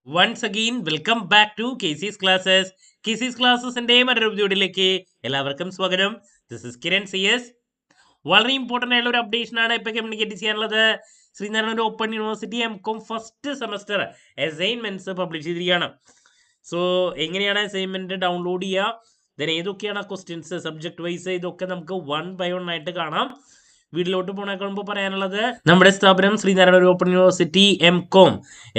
Once again, welcome back to KC's Classes. KC's Classes-ന്റെ മറ്റൊരു വീഡിയോയിലേക്ക് എല്ലാവർക്കും സ്വാഗതം. This is Kiran CS. വളരെ ഇമ്പോർട്ടൻ്റ് ആയിട്ടുള്ള ഒരു അപ്ഡേഷൻ ആണ് ഇപ്പോൾ കമ്മ്യൂണിക്കേറ്റ് ചെയ്യാനുള്ളത്. Sreenarayana open university MCOM first semester assignments publish ചെയ്തിരിക്കുകയാണ്. സോ എങ്ങനെയാണ് അസൈൻമെന്റ് ഡൗൺലോഡ് ചെയ്യുക, ദെൻ ഏതൊക്കെയാണ് ക്വസ്റ്റ്യൻസ് സബ്ജക്ട് വൈസ്, ഇതൊക്കെ നമുക്ക് 1 by 1 ആയിട്ട് കാണാം. വീട്ടിലോട്ട് പോണേക്കാൾ മുമ്പ് പറയാനുള്ളത്, നമ്മുടെ സ്ഥാപനം ശ്രീനാരായണ ഓപ്പൺ യൂണിവേഴ്സിറ്റി MCOM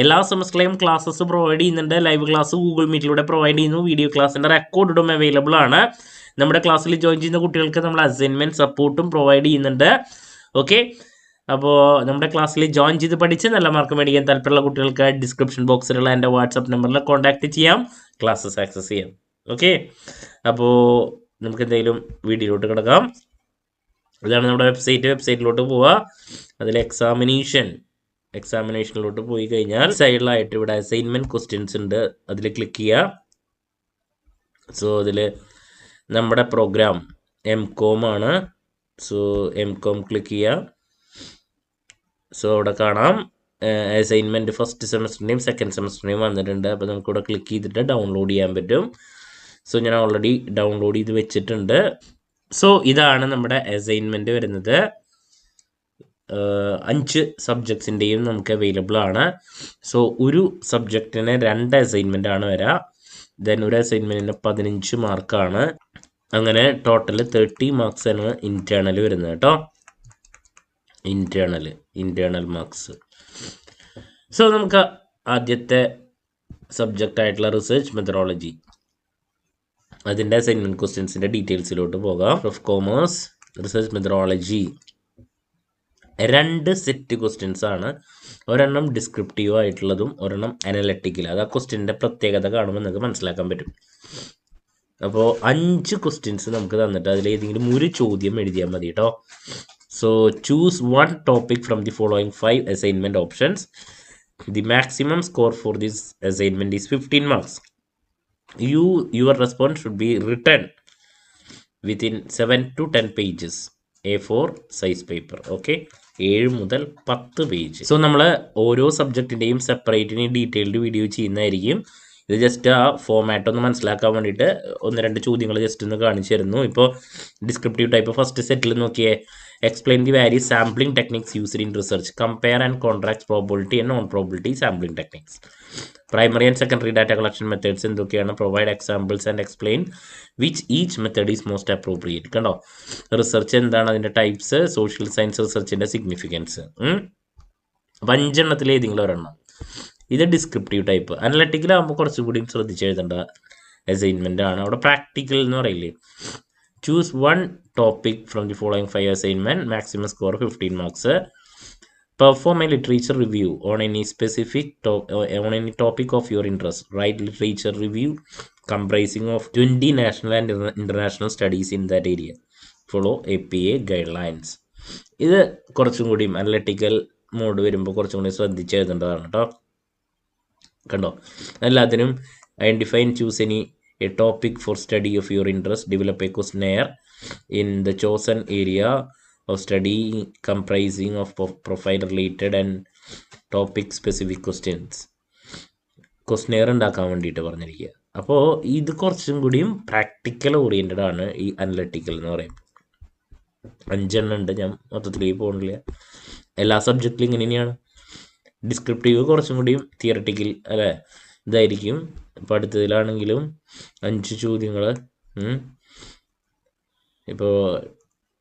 എല്ലാ സെമസ്റ്ററിലെയും ക്ലാസ്സസ് പ്രൊവൈഡ് ചെയ്യുന്നുണ്ട്. ലൈവ് ക്ലാസ് ഗൂഗിൾ മീറ്റിലൂടെ പ്രൊവൈഡ് ചെയ്യുന്നു. വീഡിയോ ക്ലാസ്സിൻ്റെ റെക്കോർഡും അവൈലബിൾ ആണ്. നമ്മുടെ ക്ലാസ്സിൽ ജോയിൻ ചെയ്യുന്ന കുട്ടികൾക്ക് നമ്മൾ അസൈൻമെൻറ്റ് സപ്പോർട്ടും പ്രൊവൈഡ് ചെയ്യുന്നുണ്ട്. ഓക്കെ, അപ്പോൾ നമ്മുടെ ക്ലാസ്സിൽ ജോയിൻ ചെയ്ത് പഠിച്ച് നല്ല മാർക്ക് മേടിക്കാൻ താല്പര്യമുള്ള കുട്ടികൾക്ക് ഡിസ്ക്രിപ്ഷൻ ബോക്സിലുള്ള എൻ്റെ വാട്സാപ്പ് നമ്പറിൽ കോൺടാക്ട് ചെയ്യാം, ക്ലാസ്സസ് ആക്സസ് ചെയ്യാം. ഓക്കെ, അപ്പോൾ നമുക്ക് എന്തെങ്കിലും വീഡിയോയിലോട്ട് കിടക്കാം. ഇതാണ് നമ്മുടെ വെബ്സൈറ്റിലോട്ട് പോവുക. അതിൽ എക്സാമിനേഷനിലോട്ട് പോയി കഴിഞ്ഞാൽ സൈഡിലായിട്ട് ഇവിടെ അസൈൻമെൻറ്റ് ക്വസ്റ്റ്യൻസ് ഉണ്ട്, അതിൽ ക്ലിക്ക് ചെയ്യുക. സോ അതിൽ നമ്മുടെ പ്രോഗ്രാം MCOM ആണ്. സോ MCOM ക്ലിക്ക് ചെയ്യുക. സോ അവിടെ കാണാം അസൈൻമെൻറ്റ് ഫസ്റ്റ് സെമസ്റ്ററിൻ്റെയും സെക്കൻഡ് സെമസ്റ്ററിൻ്റെയും വന്നിട്ടുണ്ട്. അപ്പോൾ നമുക്കിവിടെ ക്ലിക്ക് ചെയ്തിട്ട് ഡൗൺലോഡ് ചെയ്യാൻ പറ്റും. സോ ഞാൻ ഓൾറെഡി ഡൗൺലോഡ് ചെയ്ത് വെച്ചിട്ടുണ്ട്. സോ ഇതാണ് നമ്മുടെ അസൈൻമെൻറ്റ് വരുന്നത്. 5 സബ്ജക്ട്സിൻ്റെയും നമുക്ക് അവൈലബിൾ ആണ്. സോ ഒരു സബ്ജക്റ്റിന് 2 അസൈൻമെൻ്റ് ആണ് വരിക. ദെൻ ഒരു അസൈൻമെൻറ്റിന് 15 മാർക്കാണ്. അങ്ങനെ ടോട്ടൽ 30 മാർക്സ് ആണ് ഇൻറ്റേർണൽ വരുന്നത് കേട്ടോ. Internal marks. സോ നമുക്ക് ആദ്യത്തെ സബ്ജക്റ്റ് ആയിട്ടുള്ള റിസർച്ച് മെത്തഡോളജി, അതിൻ്റെ അസൈൻമെൻറ്റ് ക്വസ്റ്റ്യൻസിൻ്റെ ഡീറ്റെയിൽസിലോട്ട് പോകാം. Of commerce research methodology 2 set questions ആണ്. ഒരെണ്ണം ഡിസ്ക്രിപ്റ്റീവ് ആയിട്ടുള്ളതും ഒരെണ്ണം അനലറ്റിക്കൽ. അത് ആ ക്വസ്റ്റ്യൻ്റെ പ്രത്യേകത കാണുമ്പോൾ നിങ്ങൾക്ക് മനസ്സിലാക്കാൻ പറ്റും. അപ്പോൾ 5 ക്വസ്റ്റ്യൻസ് നമുക്ക് തന്നിട്ട് അതിലേതെങ്കിലും ഒരു ചോദ്യം എഴുതിയാൽ മതി കേട്ടോ. So choose 1 topic from the following 5 assignment options. The maximum score for this assignment is 15 marks. Your response should be written within 7 to 10 pages A4 size paper. Okay, 7 മുതൽ 10 പേജ്. സോ നമ്മൾ ഓരോ സബ്ജക്റ്റിൻ്റെയും സെപ്പറേറ്റിന് ഡീറ്റെയിൽഡ് വീഡിയോ ചെയ്യുന്നതായിരിക്കും. ഇത് just ആ format ഒന്ന് മനസ്സിലാക്കാൻ വേണ്ടിയിട്ട് 1-2 ചോദ്യങ്ങൾ ജസ്റ്റ് ഒന്ന് കാണിച്ചു തരുന്നു. ഇപ്പോൾ ഡിസ്ക്രിപ്റ്റീവ് ടൈപ്പ് ഫസ്റ്റ് സെറ്റിൽ നോക്കിയേ, explain the various sampling techniques used in research, compare and contract probability and non probability sampling techniques, primary and secondary data collection methods എന്തൊക്കെയാണ്, provide examples and explain which each method is most appropriate. കണ്ടോ, research എന്താണ്, അതിൻ്റെ types, social science റിസർച്ചിൻ്റെ significance. അപ്പം 5 എണ്ണത്തിൽ ഏതെങ്കിലും ഒരെണ്ണം. ഇത് ഡിസ്ക്രിപ്റ്റീവ് ടൈപ്പ്. അനലറ്റിക്കൽ ആകുമ്പോൾ കുറച്ചുകൂടി ശ്രദ്ധിച്ച് എഴുതേണ്ട അസൈൻമെൻ്റ് ആണ്. അവിടെ പ്രാക്ടിക്കൽ എന്ന് പറയില്ലേ. Choose 1 topic from the following 5 assignment, maximum score 15 marks. Perform a literature review on any topic of your interest. Write literature review comprising of 20 national and international studies in that area. Follow APA guidelines. ഇത് കുറച്ചും കൂടിയും analytical mode വരുമ്പോൾ കുറച്ചും കൂടി ശ്രദ്ധിച്ച് എഴുതേണ്ടതാണ് കേട്ടോ. കണ്ടോ, എല്ലാത്തിനും identify and choose a topic for study of your interest. Develop a questionnaire in the chosen area of study comprising of profile related and topic specific questions. Questionnaire ഉണ്ടാക്കാൻ വേണ്ടിയിട്ട് പറഞ്ഞിരിക്കുക. അപ്പോൾ ഇത് കുറച്ചും കൂടിയും പ്രാക്ടിക്കൽ ഓറിയൻറ്റഡ് ആണ് ഈ അനലറ്റിക്കൽ എന്ന് പറയുമ്പോൾ. 5 എണ്ണം ഉണ്ട്, ഞാൻ മൊത്തത്തിലേക്ക് പോകുന്നില്ല. എല്ലാ സബ്ജക്റ്റിലും ഇങ്ങനെ തന്നെയാണ്. ഡിസ്ക്രിപ്റ്റീവ് കുറച്ചും കൂടിയും തിയററ്റിക്കൽ അല്ലേ, ഇതായിരിക്കും. ഇപ്പോൾ അടുത്തതിലാണെങ്കിലും 5 ചോദ്യങ്ങൾ. ഇപ്പോൾ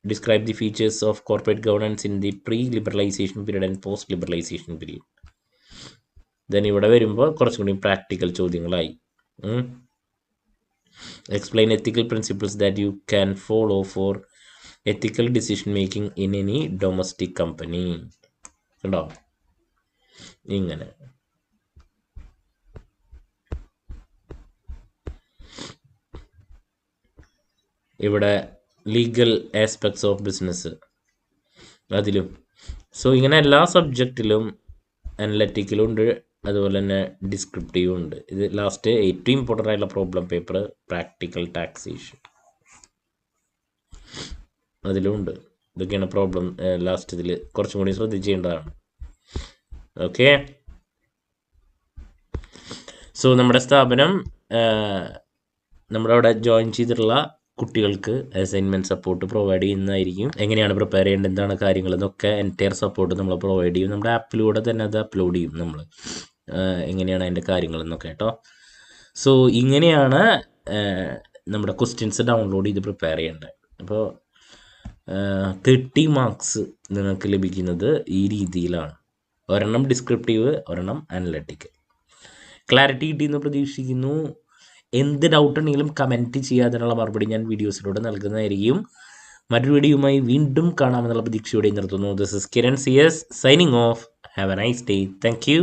describe the features of corporate governance in the pre-liberalization period and post-liberalization period. Then ഇവിടെ വരുമ്പോൾ കുറച്ചും കൂടി practical ചോദ്യങ്ങളായി. Explain ethical principles that you can follow for ethical decision making in any domestic company. കണ്ടോ, ഇങ്ങനെ. ഇവിടെ ലീഗൽ ആസ്പെക്ട്സ് ഓഫ് ബിസിനസ് അതിലും. So ഇങ്ങനെ എല്ലാ സബ്ജക്റ്റിലും അനലറ്റിക്കലും ഉണ്ട്, അതുപോലെ തന്നെ ഡിസ്ക്രിപ്റ്റീവും ഉണ്ട്. ഇത് ലാസ്റ്റ് ഏറ്റവും ഇമ്പോർട്ടൻ്റ് ആയിട്ടുള്ള പ്രോബ്ലം പേപ്പർ പ്രാക്ടിക്കൽ ടാക്സേഷൻ അതിലും ഉണ്ട്. ഇതൊക്കെയാണ് പ്രോബ്ലം ലാസ്റ്റ് ഇതിൽ കുറച്ചും കൂടി ശ്രദ്ധിച്ച് ചെയ്യേണ്ടതാണ്. ഓക്കെ, സോ നമ്മുടെ സ്ഥാപനം നമ്മുടെ അവിടെ ജോയിൻ ചെയ്തിട്ടുള്ള കുട്ടികൾക്ക് അസൈൻമെൻറ്റ് സപ്പോർട്ട് പ്രൊവൈഡ് ചെയ്യുന്നതായിരിക്കും. എങ്ങനെയാണ് പ്രിപ്പയർ ചെയ്യേണ്ടത്, എന്താണ് കാര്യങ്ങൾ എന്നൊക്കെ എൻറ്റയർ സപ്പോർട്ട് നമ്മൾ പ്രൊവൈഡ് ചെയ്യും. നമ്മുടെ ആപ്പിലൂടെ തന്നെ അത് അപ്ലോഡ് ചെയ്യും നമ്മൾ, എങ്ങനെയാണ് അതിൻ്റെ കാര്യങ്ങളെന്നൊക്കെ കേട്ടോ. സോ ഇങ്ങനെയാണ് നമ്മുടെ ക്വസ്റ്റ്യൻസ് ഡൗൺലോഡ് ചെയ്ത് പ്രിപ്പയർ ചെയ്യേണ്ടത്. അപ്പോൾ 30 മാർക്സ് നിങ്ങൾക്ക് ലഭിക്കുന്നത് ഈ രീതിയിലാണ്. ഒരെണ്ണം ഡിസ്ക്രിപ്റ്റീവ്, ഒരെണ്ണം അനലറ്റിക്. ക്ലാരിറ്റി കിട്ടിയെന്ന് പ്രതീക്ഷിക്കുന്നു. എന്ത് ഡൗട്ട് ഉണ്ടെങ്കിലും കമൻറ്റ് ചെയ്യാതിനുള്ള മറുപടി ഞാൻ വീഡിയോസിലൂടെ നൽകുന്നതായിരിക്കും. മറ്റൊരു വീഡിയോയുമായി വീണ്ടും കാണാമെന്നുള്ള പ്രതീക്ഷയോടെ നിർത്തുന്നു. This is Kiran CS signing off. Have a nice day. Thank U.